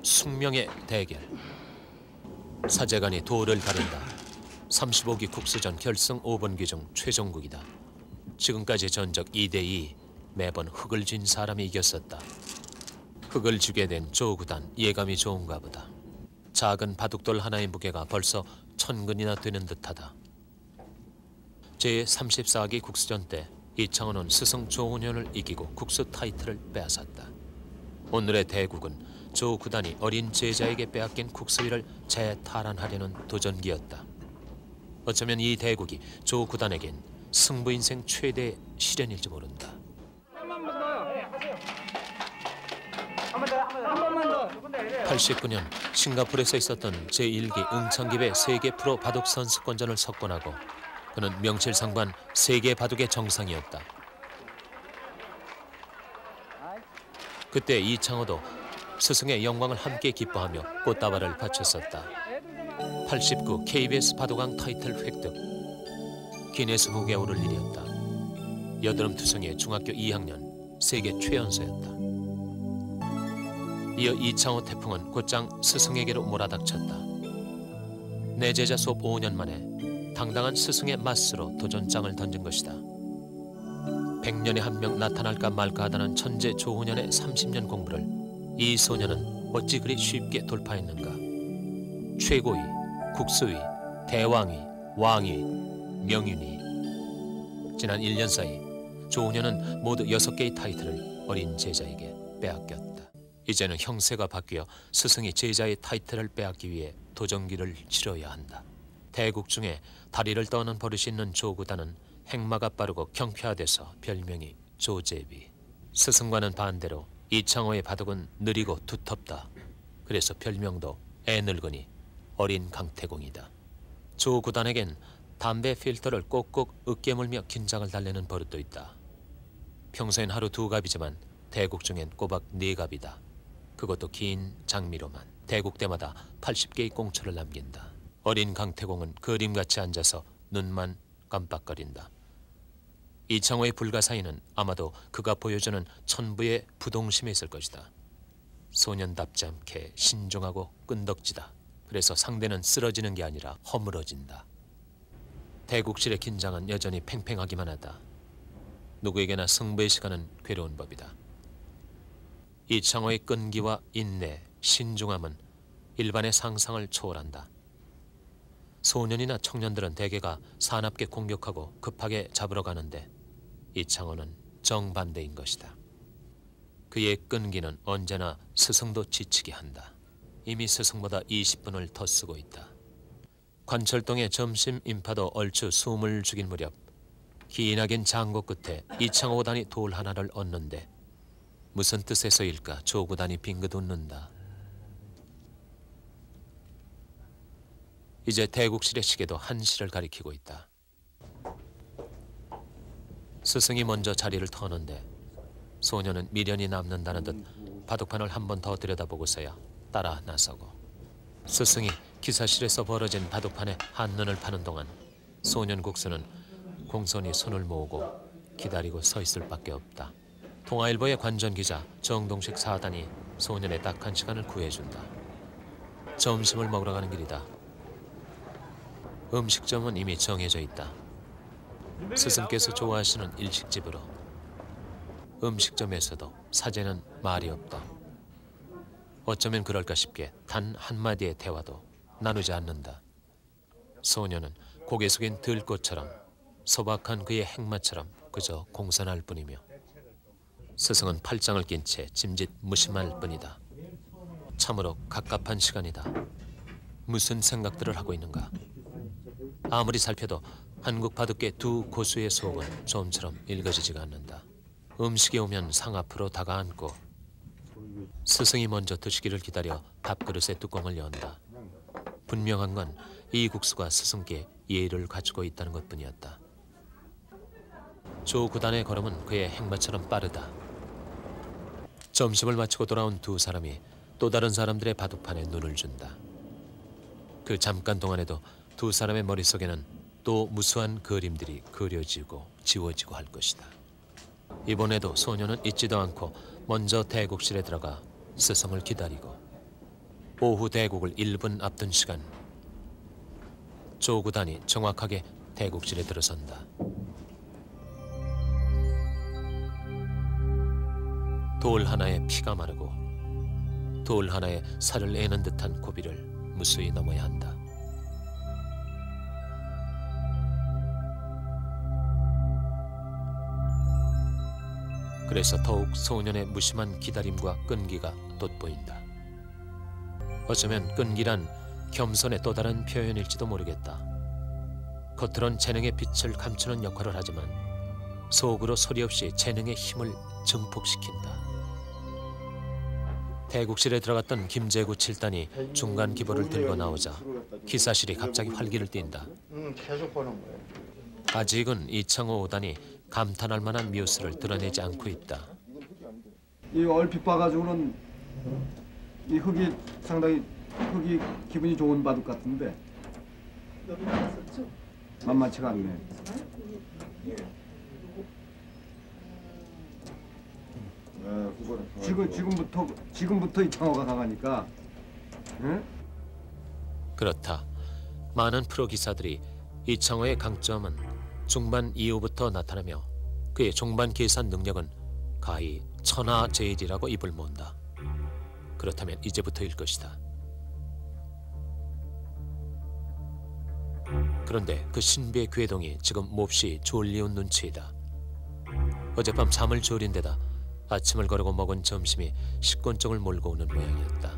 숙명의 대결. 사제간이 도를 가른다. 35기 국수전 결승 5번기 중 최종국이다. 지금까지 전적 2대2. 매번 흙을 쥔 사람이 이겼었다. 흙을 쥐게 된 조구단 예감이 좋은가 보다. 작은 바둑돌 하나의 무게가 벌써 1000근이나 되는 듯하다. 제34기 국수전 때 이창호는 스승 조훈현을 이기고 국수 타이틀을 빼앗았다. 오늘의 대국은 조구단이 어린 제자에게 빼앗긴 국수위를 재탈환하려는 도전기였다. 어쩌면 이 대국이 조구단에겐 승부 인생 최대의 시련일지 모른다. 한 번만 더. 89년 싱가포르에서 있었던 제1기 응창기배 세계 프로 바둑 선수권전을 석권하고 그는 명실상부한 세계 바둑의 정상이었다. 그때 이창호도 스승의 영광을 함께 기뻐하며 꽃다발을 바쳤었다. 89 KBS 바둑왕 타이틀 획득. 기네스북에 오를 일이었다. 여드름투성이의 중학교 2학년 세계 최연소였다. 이어 이창호 태풍은 곧장 스승에게로 몰아닥쳤다. 내 제자 수업 5년 만에 당당한 스승의 맞서로 도전장을 던진 것이다. 100년에 한 명 나타날까 말까 하다는 천재 조훈현의 30년 공부를 이 소년은 어찌 그리 쉽게 돌파했는가. 최고위, 국수위, 대왕위, 왕위, 명윤위. 지난 1년 사이 조훈현은 모두 6개의 타이틀을 어린 제자에게 빼앗겼다. 이제는 형세가 바뀌어 스승이 제자의 타이틀을 빼앗기 위해 도전기를 치러야 한다. 대국 중에 다리를 떠는 버릇이 있는 조구단은 행마가 빠르고 경쾌하돼서 별명이 조제비. 스승과는 반대로 이창호의 바둑은 느리고 두텁다. 그래서 별명도 애늙은이 어린 강태공이다. 조구단에겐 담배 필터를 꼭꼭 으깨 물며 긴장을 달래는 버릇도 있다. 평소엔 하루 2갑이지만 대국 중엔 꼬박 4갑이다. 그것도 긴 장미로만. 대국 때마다 80개의 꽁초를 남긴다. 어린 강태공은 그림같이 앉아서 눈만 깜빡거린다. 이창호의 불가사의는 아마도 그가 보여주는 천부의 부동심에 있을 것이다. 소년답지 않게 신중하고 끈덕지다. 그래서 상대는 쓰러지는 게 아니라 허물어진다. 대국실의 긴장은 여전히 팽팽하기만 하다. 누구에게나 승부의 시간은 괴로운 법이다. 이창호의 끈기와 인내, 신중함은 일반의 상상을 초월한다. 소년이나 청년들은 대개가 사납게 공격하고 급하게 잡으러 가는데 이창호는 정반대인 것이다. 그의 끈기는 언제나 스승도 지치게 한다. 이미 스승보다 20분을 더 쓰고 있다. 관철동의 점심 인파도 얼추 숨을 죽일 무렵 기나긴 장고 끝에 이창호 단이 돌 하나를 얻는데 무슨 뜻에서일까 조구단이 빙긋 웃는다. 이제 대국실의 시계도 1시를 가리키고 있다. 스승이 먼저 자리를 터는데 소녀는 미련이 남는다는 듯 바둑판을 한 번 더 들여다보고서야 따라 나서고, 스승이 기사실에서 벌어진 바둑판에 한눈을 파는 동안 소년 국수는 공손히 손을 모으고 기다리고 서 있을 밖에 없다. 동아일보의 관전기자 정동식 사단이 소년의 딱 1시간을 구해준다. 점심을 먹으러 가는 길이다. 음식점은 이미 정해져 있다. 스승께서 좋아하시는 일식집으로. 음식점에서도 사제는 말이 없다. 어쩌면 그럴까 싶게 단 한마디의 대화도 나누지 않는다. 소년은 고개 숙인 들꽃처럼, 소박한 그의 행마처럼 그저 공손할 뿐이며 스승은 팔짱을 낀 채 짐짓 무심할 뿐이다. 참으로 갑갑한 시간이다. 무슨 생각들을 하고 있는가. 아무리 살펴도 한국 바둑계 두 고수의 속은 좀처럼 읽어지지가 않는다. 음식이 오면 상 앞으로 다가앉고 스승이 먼저 드시기를 기다려 밥그릇의 뚜껑을 연다. 분명한 건 이 국수가 스승께 예의를 갖추고 있다는 것뿐이었다. 조구단의 걸음은 그의 행마처럼 빠르다. 점심을 마치고 돌아온 두 사람이 또 다른 사람들의 바둑판에 눈을 준다. 그 잠깐 동안에도 두 사람의 머릿속에는 또 무수한 그림들이 그려지고 지워지고 할 것이다. 이번에도 소녀는 잊지도 않고 먼저 대국실에 들어가 스승을 기다리고 오후 대국을 1분 앞둔 시간, 조 구단이 정확하게 대국실에 들어선다. 돌 하나에 피가 마르고 돌 하나에 살을 애는 듯한 고비를 무수히 넘어야 한다. 그래서 더욱 소년의 무심한 기다림과 끈기가 돋보인다. 어쩌면 끈기란 겸손의 또 다른 표현일지도 모르겠다. 겉으론 재능의 빛을 감추는 역할을 하지만 속으로 소리 없이 재능의 힘을 증폭시킨다. 대국실에 들어갔던 김제구 7단이 중간 기보를 들고 나오자 기사실이 갑자기 활기를 띈다. 계속 보는 거예요. 아직은 이창호 5단이 감탄할 만한 묘수를 드러내지 않고 있다. 이 얼핏 봐가지고는 이 흙이 상당히 흙이 기분이 좋은 바둑 같은데 만만치가 않네. 지금부터 이창호가 강하니까. 응? 그렇다. 많은 프로 기사들이 이창호의 강점은 중반 이후부터 나타나며 그의 종반 계산 능력은 가히 천하제일이라고 입을 모은다. 그렇다면 이제부터일 것이다. 그런데 그 신비의 궤동이 지금 몹시 졸리운 눈치이다. 어젯밤 잠을 졸인 데다 아침을 거르고 먹은 점심이 식곤증을 몰고 오는 모양이었다.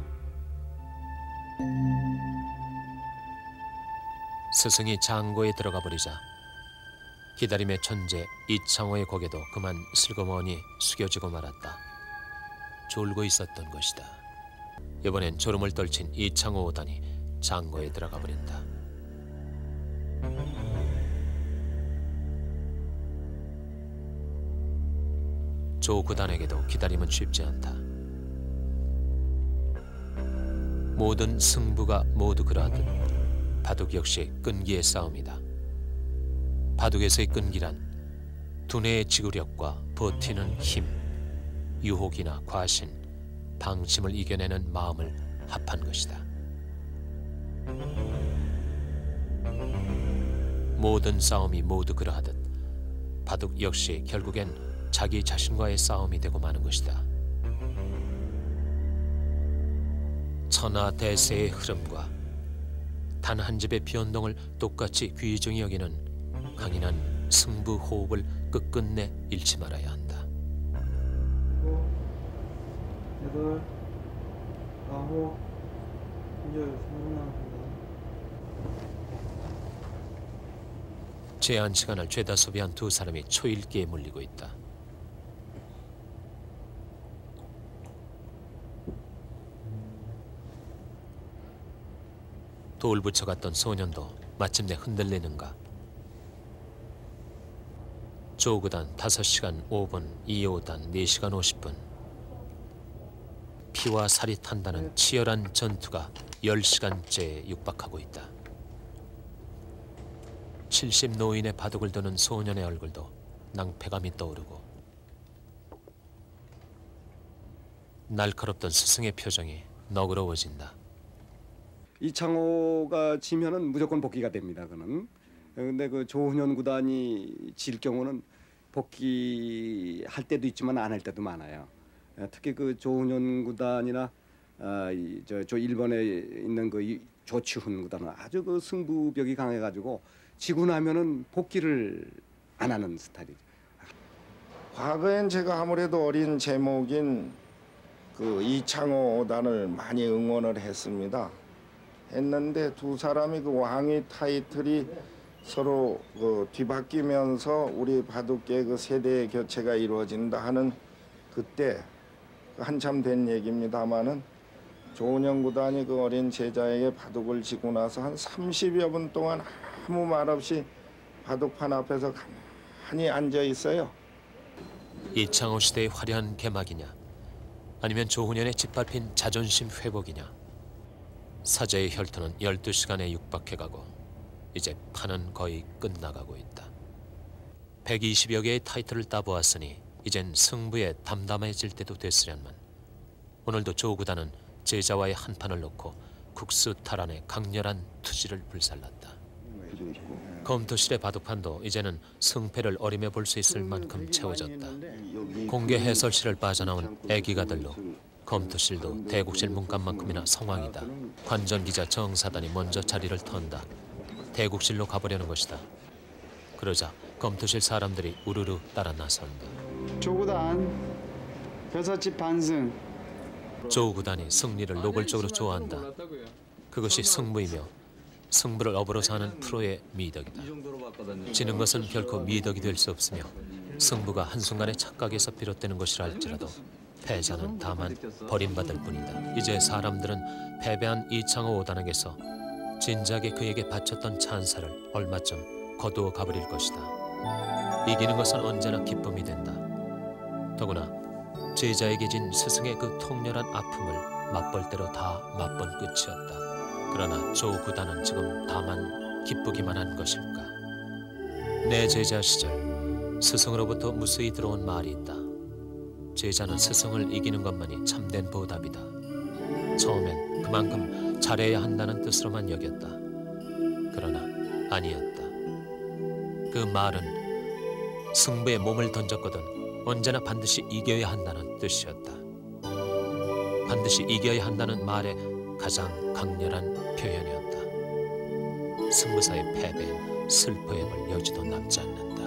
스승이 장고에 들어가 버리자 기다림의 천재 이창호의 고개도 그만 슬그머니 숙여지고 말았다. 졸고 있었던 것이다. 이번엔 졸음을 떨친 이창호 5단이 장고에 들어가 버린다. 조 9단에게도 기다림은 쉽지 않다. 모든 승부가 모두 그러하듯 바둑 역시 끈기의 싸움이다. 바둑에서의 끈기란 두뇌의 지구력과 버티는 힘, 유혹이나 과신, 방심을 이겨내는 마음을 합한 것이다. 모든 싸움이 모두 그러하듯 바둑 역시 결국엔 자기 자신과의 싸움이 되고 마는 것이다. 천하대세의 흐름과 단 한 집의 변동을 똑같이 귀중히 여기는 강인한 승부 호흡을 끝끝내 잃지 말아야 한다. 8, 9, 이제 3분 제한 시간을 죄다 소비한 두 사람이 초읽기에 물리고 있다. 돌 붙여갔던 소년도 마침내 흔들리는가. 조구단 5시간 5분, 2호단 4시간 50분. 피와 살이 탄다는 치열한 전투가 10시간째 육박하고 있다. 70 노인의 바둑을 두는 소년의 얼굴도 낭패감이 떠오르고 날카롭던 스승의 표정이 너그러워진다. 이창호가 지면은 무조건 복귀가 됩니다. 그는. 근데 그 조훈현 구단이 질 경우는 복귀할 때도 있지만 안 할 때도 많아요. 특히 그 조훈현 구단이나 저 일본에 있는 그 조치훈 구단은 아주 그 승부벽이 강해가지고 지고 나면은 복귀를 안 하는 스타일이죠. 과거엔 제가 아무래도 어린 제목인 그 이창호 5단을 많이 응원을 했는데 두 사람이 그 왕위 타이틀이 서로 그 뒤바뀌면서 우리 바둑계 그 세대의 교체가 이루어진다 하는 그때 한참 된 얘기입니다마는 조훈현 구단이 그 어린 제자에게 바둑을 지고 나서 한 30여 분 동안 아무 말 없이 바둑판 앞에서 가만히 앉아 있어요. 이창호 시대의 화려한 개막이냐 아니면 조훈현의 짓밟힌 자존심 회복이냐. 사제의 혈투는 12시간에 육박해가고 이제 판은 거의 끝나가고 있다. 120여 개의 타이틀을 따보았으니 이젠 승부에 담담해질 때도 됐으련만 오늘도 조 구단은 제자와의 한판을 놓고 국수탈환의 강렬한 투지를 불살랐다. 검토실의 바둑판도 이제는 승패를 어림해 볼 수 있을 만큼 채워졌다. 공개 해설실을 빠져나온 애기가들로 검토실도 대국실 문간만큼이나 성황이다. 관전기자 정사단이 먼저 자리를 턴다. 대국실로 가보려는 것이다. 그러자 검토실 사람들이 우르르 따라 나선다. 조구단 6집 반승. 조구단이 승리를 노골적으로 좋아한다. 그것이 승부이며 승부를 업으로서 하는 프로의 미덕이다. 지는 것은 결코 미덕이 될 수 없으며 승부가 한순간의 착각에서 비롯되는 것이라 할지라도 패자는 다만 버림받을 뿐이다. 이제 사람들은 패배한 이창호 5단에게서 진작에 그에게 바쳤던 찬사를 얼마쯤 거두어 가버릴 것이다. 이기는 것은 언제나 기쁨이 된다. 더구나 제자에게 진 스승의 그 통렬한 아픔을 맛볼 대로 다 맛본 끝이었다. 그러나 조구단은 지금 다만 기쁘기만 한 것일까? 내 제자 시절 스승으로부터 무수히 들어온 말이 있다. 제자는 스승을 이기는 것만이 참된 보답이다. 처음엔 그만큼 잘해야 한다는 뜻으로만 여겼다. 그러나 아니었다. 그 말은 승부에 몸을 던졌거든 언제나 반드시 이겨야 한다는 뜻이었다. 반드시 이겨야 한다는 말의 가장 강렬한 표현이었다. 승부사의 패배엔 슬퍼의 볼 여지도 남지 않는다.